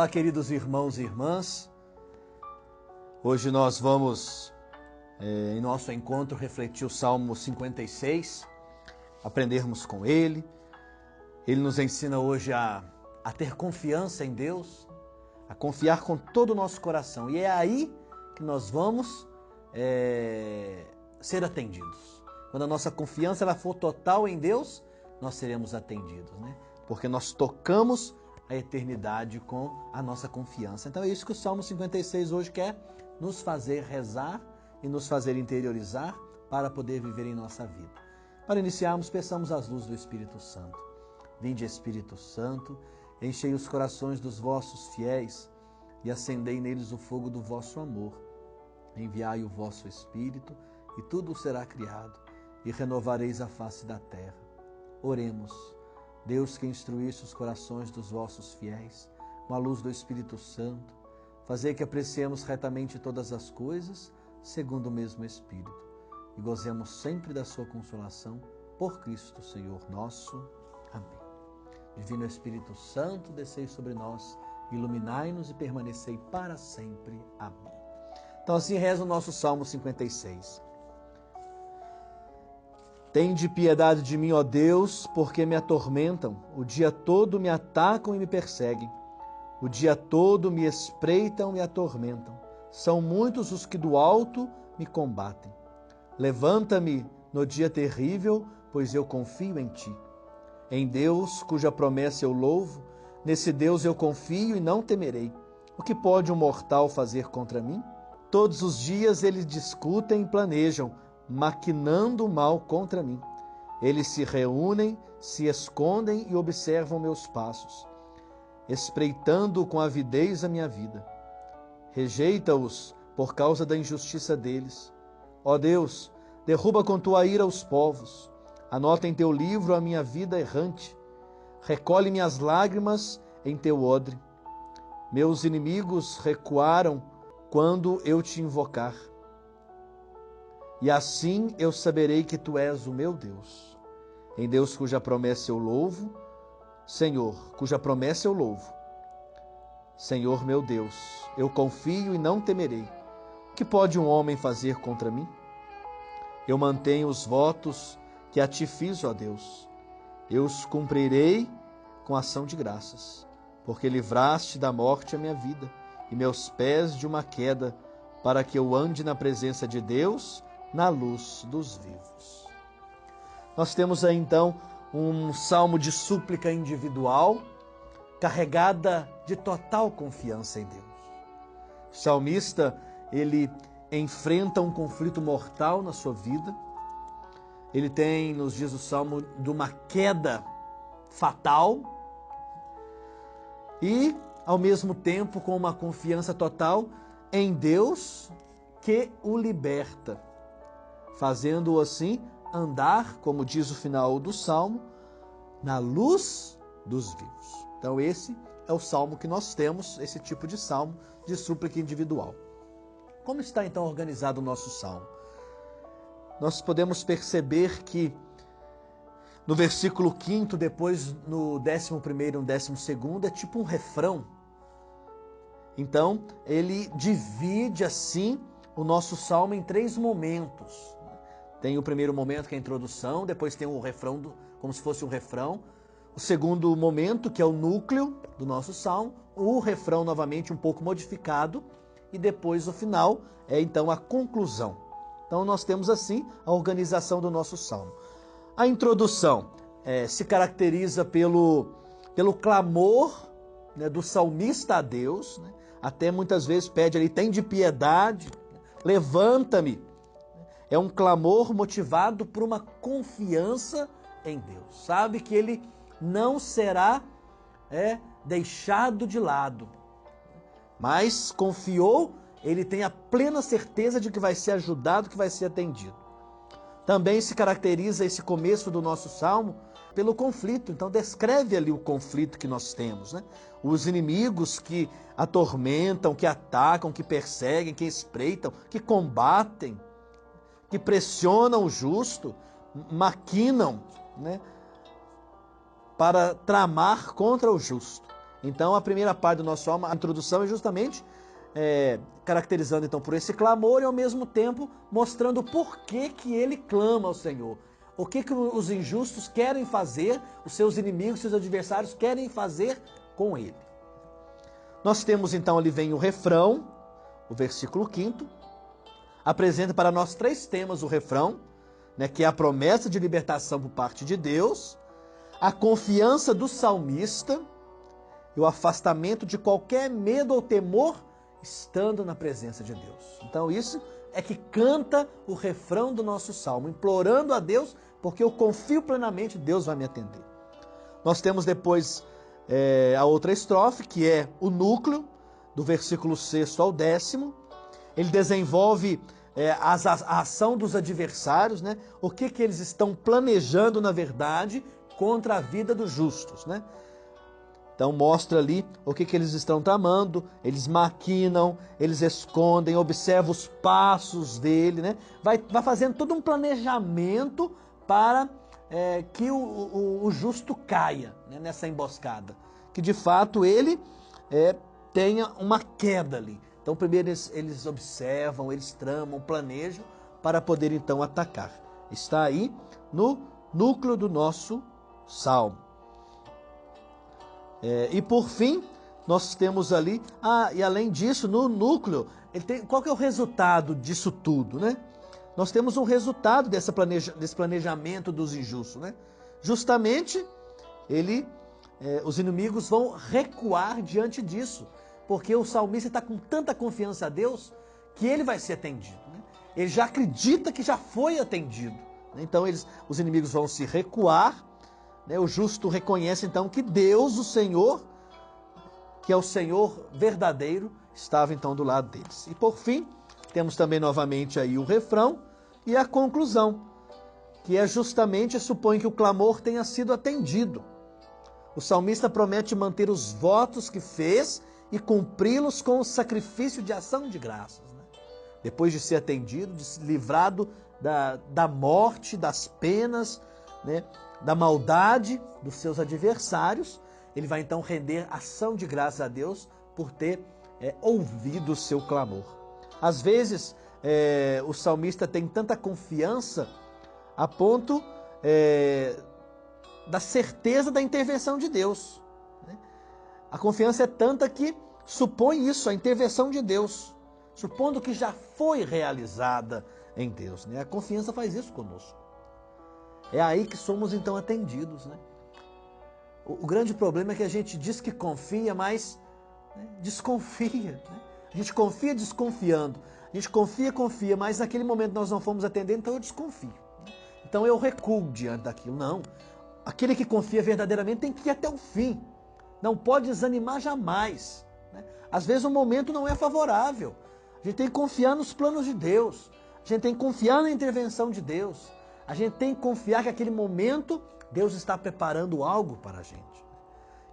Olá, queridos irmãos e irmãs. Hoje nós vamos, em nosso encontro, refletir o Salmo 56, aprendermos com ele. Ele nos ensina hoje a ter confiança em Deus, a confiar com todo o nosso coração. E é aí que nós vamos ser atendidos. Quando a nossa confiança ela for total em Deus, nós seremos atendidos, né? Porque nós tocamos a eternidade com a nossa confiança. Então é isso que o Salmo 56 hoje quer nos fazer rezar e nos fazer interiorizar para poder viver em nossa vida. Para iniciarmos, peçamos as luzes do Espírito Santo. Vinde, Espírito Santo, enchei os corações dos vossos fiéis e acendei neles o fogo do vosso amor. Enviai o vosso Espírito e tudo será criado e renovareis a face da terra. Oremos. Deus, que instruísse os corações dos vossos fiéis com a luz do Espírito Santo, fazei que apreciemos retamente todas as coisas segundo o mesmo Espírito e gozemos sempre da sua consolação por Cristo Senhor nosso. Amém. Divino Espírito Santo, descei sobre nós, iluminai-nos e permanecei para sempre. Amém. Então assim reza o nosso Salmo 56. Tende piedade de mim, ó Deus, porque me atormentam. O dia todo me atacam e me perseguem. O dia todo me espreitam e atormentam. São muitos os que do alto me combatem. Levanta-me no dia terrível, pois eu confio em ti. Em Deus, cuja promessa eu louvo, nesse Deus eu confio e não temerei. O que pode um mortal fazer contra mim? Todos os dias eles discutem e planejam, maquinando o mal contra mim. Eles se reúnem, se escondem e observam meus passos, espreitando com avidez a minha vida. Rejeita-os por causa da injustiça deles. Ó Deus, derruba com tua ira os povos. Anota em teu livro a minha vida errante. Recolhe minhas lágrimas em teu odre. Meus inimigos recuaram quando eu te invocar. E assim eu saberei que tu és o meu Deus. Em Deus cuja promessa eu louvo, Senhor, cuja promessa eu louvo. Senhor meu Deus, eu confio e não temerei. O que pode um homem fazer contra mim? Eu mantenho os votos que a ti fiz, ó Deus. Eu os cumprirei com ação de graças, porque livraste da morte a minha vida e meus pés de uma queda, para que eu ande na presença de Deus, na luz dos vivos. Nós temos aí então um salmo de súplica individual, carregada de total confiança em Deus. O salmista, ele enfrenta um conflito mortal na sua vida. Ele tem, nos diz o salmo, de uma queda fatal e, ao mesmo tempo, com uma confiança total em Deus que o liberta, fazendo-o assim andar, como diz o final do Salmo, na luz dos vivos. Então esse é o Salmo que nós temos, esse tipo de Salmo de súplica individual. Como está então organizado o nosso Salmo? Nós podemos perceber que no versículo 5º, depois no 11º e no 12º, é tipo um refrão. Então ele divide assim o nosso Salmo em 3 momentos. Tem o primeiro momento, que é a introdução, depois tem o refrão, como se fosse um refrão. O segundo momento, que é o núcleo do nosso salmo, o refrão novamente um pouco modificado, e depois o final é então a conclusão. Então nós temos assim a organização do nosso salmo. A introdução se caracteriza pelo clamor, né, do salmista a Deus, né? Até muitas vezes pede ali, tem de piedade, levanta-me. É um clamor motivado por uma confiança em Deus. Sabe que ele não será deixado de lado. Mas confiou, ele tem a plena certeza de que vai ser ajudado, que vai ser atendido. Também se caracteriza esse começo do nosso salmo pelo conflito. Então descreve ali o conflito que nós temos, né? Os inimigos que atormentam, que atacam, que perseguem, que espreitam, que combatem, que pressionam o justo, maquinam, né, para tramar contra o justo. Então a primeira parte do nosso salmo, a introdução, é justamente caracterizando então por esse clamor e ao mesmo tempo mostrando o porquê que ele clama ao Senhor. O que os injustos querem fazer, os seus inimigos, seus adversários querem fazer com ele. Nós temos então, ali vem o refrão, o versículo 5º, apresenta para nós 3 temas o refrão, né, que é a promessa de libertação por parte de Deus, a confiança do salmista e o afastamento de qualquer medo ou temor estando na presença de Deus. Então isso é que canta o refrão do nosso salmo, implorando a Deus, porque eu confio plenamente, Deus vai me atender. Nós temos depois a outra estrofe, que é o núcleo, do versículo 6º ao 10º. Ele desenvolve a ação dos adversários, né? O que eles estão planejando, na verdade, contra a vida dos justos, né? Então mostra ali o que eles estão tramando, eles maquinam, eles escondem, observa os passos dele, né? Vai fazendo todo um planejamento para que o justo caia, né, nessa emboscada. Que de fato ele tenha uma queda ali. Então primeiro eles observam, eles tramam, planejam para poder então atacar. Está aí no núcleo do nosso salmo. E por fim, nós temos ali, e além disso, no núcleo, qual que é o resultado disso tudo, né? Nós temos um resultado desse planejamento dos injustos, né? Justamente, os inimigos vão recuar diante disso, porque o salmista está com tanta confiança a Deus que ele vai ser atendido, né? Ele já acredita que já foi atendido, né? Então os inimigos vão se recuar. O justo reconhece então que Deus, o Senhor, que é o Senhor verdadeiro, estava então do lado deles. E por fim, temos também novamente aí o refrão e a conclusão, que é justamente, supõe que o clamor tenha sido atendido. O salmista promete manter os votos que fez e cumpri-los com o sacrifício de ação de graças, né? Depois de ser atendido, de ser livrado da morte, das penas, né, da maldade dos seus adversários, ele vai então render ação de graças a Deus por ter ouvido o seu clamor. Às vezes, o salmista tem tanta confiança a ponto da certeza da intervenção de Deus, né? A confiança é tanta que supõe isso, a intervenção de Deus, supondo que já foi realizada em Deus, né? A confiança faz isso conosco. É aí que somos então atendidos, né? O grande problema é que a gente diz que confia, mas desconfia, né? A gente confia desconfiando. A gente confia, mas naquele momento nós não fomos atender, então eu desconfio, né? Então eu recuo diante daquilo. Não. Aquele que confia verdadeiramente tem que ir até o fim. Não pode desanimar jamais, né? Às vezes o momento não é favorável. A gente tem que confiar nos planos de Deus. A gente tem que confiar na intervenção de Deus. A gente tem que confiar que naquele momento Deus está preparando algo para a gente.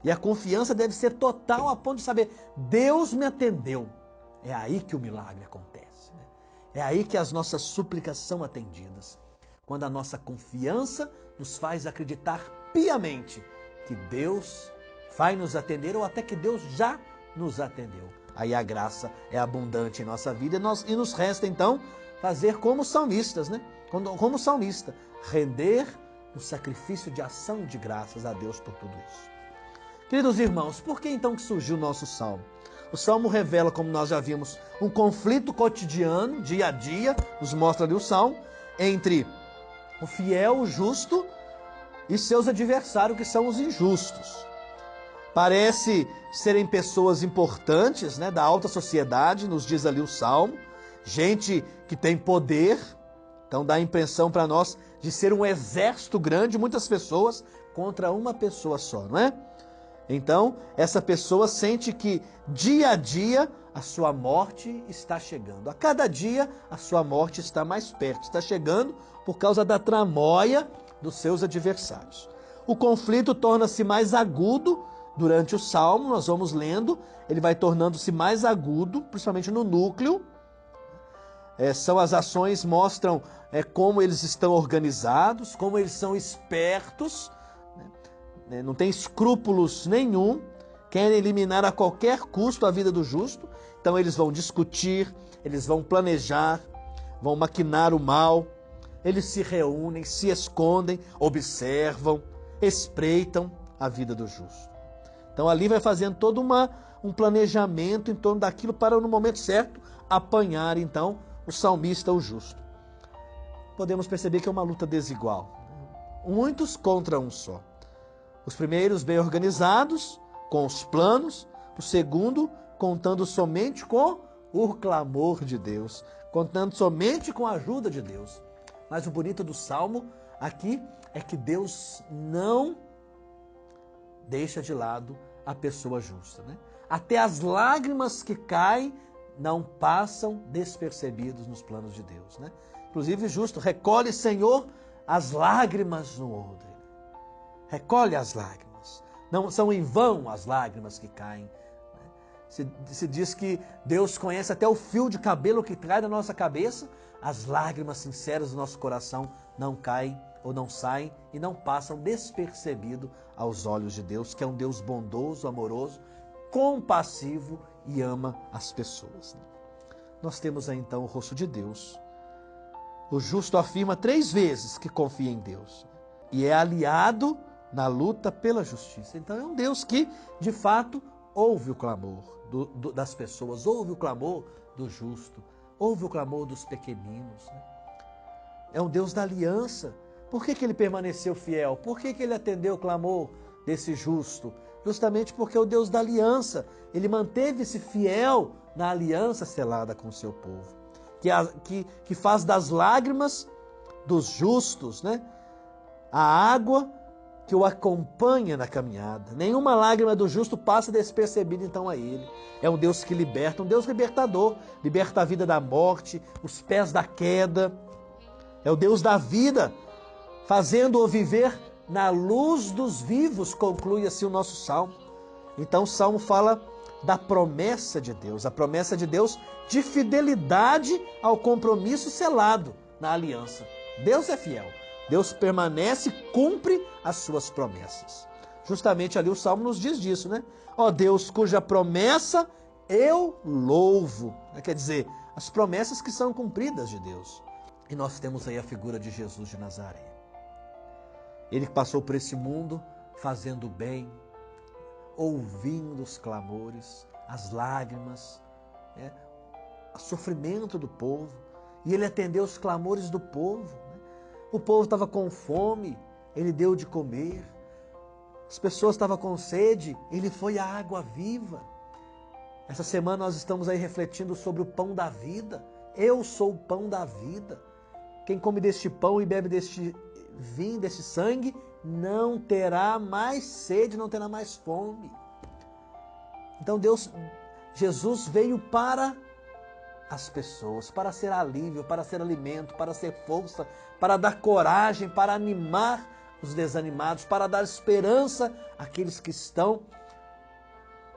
E a confiança deve ser total a ponto de saber, Deus me atendeu. É aí que o milagre acontece, né? É aí que as nossas súplicas são atendidas. Quando a nossa confiança nos faz acreditar piamente que Deus vai nos atender ou até que Deus já nos atendeu. Aí a graça é abundante em nossa vida e nos resta então fazer como salmistas, né? Como salmista, render o sacrifício de ação de graças a Deus por tudo isso. Queridos irmãos, por que então que surgiu o nosso salmo? O salmo revela, como nós já vimos, um conflito cotidiano, dia a dia, nos mostra ali o salmo, entre o fiel, o justo, e seus adversários, que são os injustos. Parece serem pessoas importantes, né, da alta sociedade, nos diz ali o salmo, gente que tem poder. Então dá a impressão para nós de ser um exército grande, muitas pessoas contra uma pessoa só, não é? Então, essa pessoa sente que dia a dia a sua morte está chegando. A cada dia a sua morte está mais perto, está chegando por causa da tramóia dos seus adversários. O conflito torna-se mais agudo durante o salmo, nós vamos lendo, ele vai tornando-se mais agudo, principalmente no núcleo. São as ações, mostram como eles estão organizados, como eles são espertos, né? Não tem escrúpulos nenhum, querem eliminar a qualquer custo a vida do justo, então eles vão discutir, eles vão planejar, vão maquinar o mal, eles se reúnem, se escondem, observam, espreitam a vida do justo. Então ali vai fazendo todo um planejamento em torno daquilo para no momento certo apanhar então o salmista, o justo. Podemos perceber que é uma luta desigual. Muitos contra um só. Os primeiros bem organizados, com os planos. O segundo, contando somente com o clamor de Deus. Contando somente com a ajuda de Deus. Mas o bonito do Salmo aqui é que Deus não deixa de lado a pessoa justa, né? Até as lágrimas que caem não passam despercebidos nos planos de Deus, né? Inclusive, justo, recolhe, Senhor, as lágrimas no odre. Recolhe as lágrimas. Não são em vão as lágrimas que caem. Se diz que Deus conhece até o fio de cabelo que cai da nossa cabeça. As lágrimas sinceras do nosso coração não caem ou não saem e não passam despercebido aos olhos de Deus, que é um Deus bondoso, amoroso, compassivo e ama as pessoas. Nós temos aí então o rosto de Deus. O justo afirma 3 vezes que confia em Deus e é aliado na luta pela justiça. Então é um Deus que, de fato, ouve o clamor das pessoas, ouve o clamor do justo, ouve o clamor dos pequeninos. Né? É um Deus da aliança. Por que ele permaneceu fiel? Por que ele atendeu o clamor desse justo? Justamente porque é o Deus da aliança. Ele manteve-se fiel na aliança selada com o seu povo. Que faz das lágrimas dos justos, né, a água que o acompanha na caminhada. Nenhuma lágrima do justo passa despercebida então a ele. É um Deus que liberta, um Deus libertador. Liberta a vida da morte, os pés da queda. É o Deus da vida, fazendo-o viver na luz dos vivos, conclui assim o nosso Salmo. Então o Salmo fala da promessa de Deus, a promessa de Deus de fidelidade ao compromisso selado na aliança. Deus é fiel, Deus permanece e cumpre as suas promessas. Justamente ali o Salmo nos diz disso, né? Ó Deus, cuja promessa eu louvo. Quer dizer, as promessas que são cumpridas de Deus. E nós temos aí a figura de Jesus de Nazaré. Ele que passou por esse mundo fazendo bem, ouvindo os clamores, as lágrimas, o sofrimento do povo. E ele atendeu os clamores do povo. Né? O povo estava com fome, ele deu de comer. As pessoas estavam com sede, ele foi a água viva. Essa semana nós estamos aí refletindo sobre o pão da vida. Eu sou o pão da vida. Quem come deste pão e bebe deste vinho, deste sangue, não terá mais sede, não terá mais fome. Então Jesus veio para as pessoas, para ser alívio, para ser alimento, para ser força, para dar coragem, para animar os desanimados, para dar esperança àqueles que estão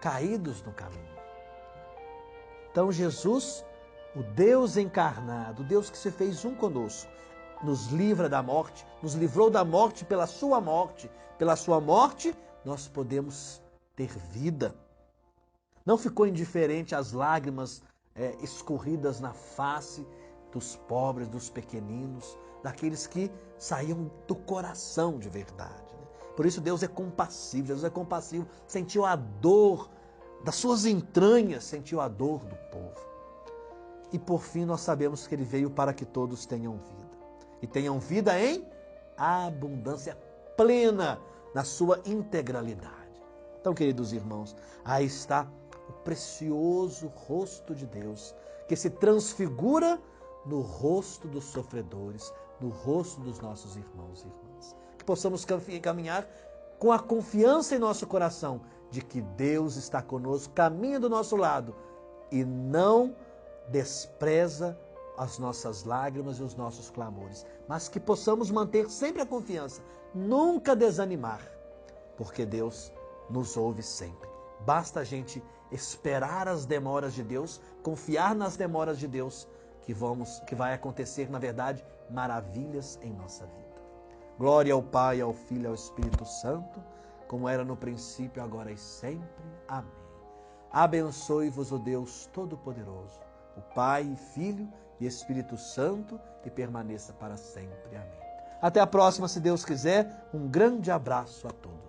caídos no caminho. Então Jesus, o Deus encarnado, o Deus que se fez um conosco, nos livra da morte, nos livrou da morte pela sua morte. Pela sua morte, nós podemos ter vida. Não ficou indiferente às lágrimas escorridas na face dos pobres, dos pequeninos, daqueles que saíam do coração de verdade. Né? Por isso Deus é compassivo, Jesus é compassivo, sentiu a dor das suas entranhas, sentiu a dor do povo. E por fim nós sabemos que ele veio para que todos tenham vida. E tenham vida em abundância plena, na sua integralidade. Então, queridos irmãos, aí está o precioso rosto de Deus, que se transfigura no rosto dos sofredores, no rosto dos nossos irmãos e irmãs. Que possamos caminhar com a confiança em nosso coração de que Deus está conosco, caminha do nosso lado e não despreza as nossas lágrimas e os nossos clamores, mas que possamos manter sempre a confiança, nunca desanimar, porque Deus nos ouve sempre. Basta a gente esperar as demoras de Deus, confiar nas demoras de Deus, que vai acontecer, na verdade, maravilhas em nossa vida. Glória ao Pai, ao Filho e ao Espírito Santo, como era no princípio, agora e sempre. Amém. Abençoe-vos o Deus Todo-Poderoso, o Pai, Filho e Espírito Santo, e permaneça para sempre. Amém. Até a próxima, se Deus quiser. Um grande abraço a todos.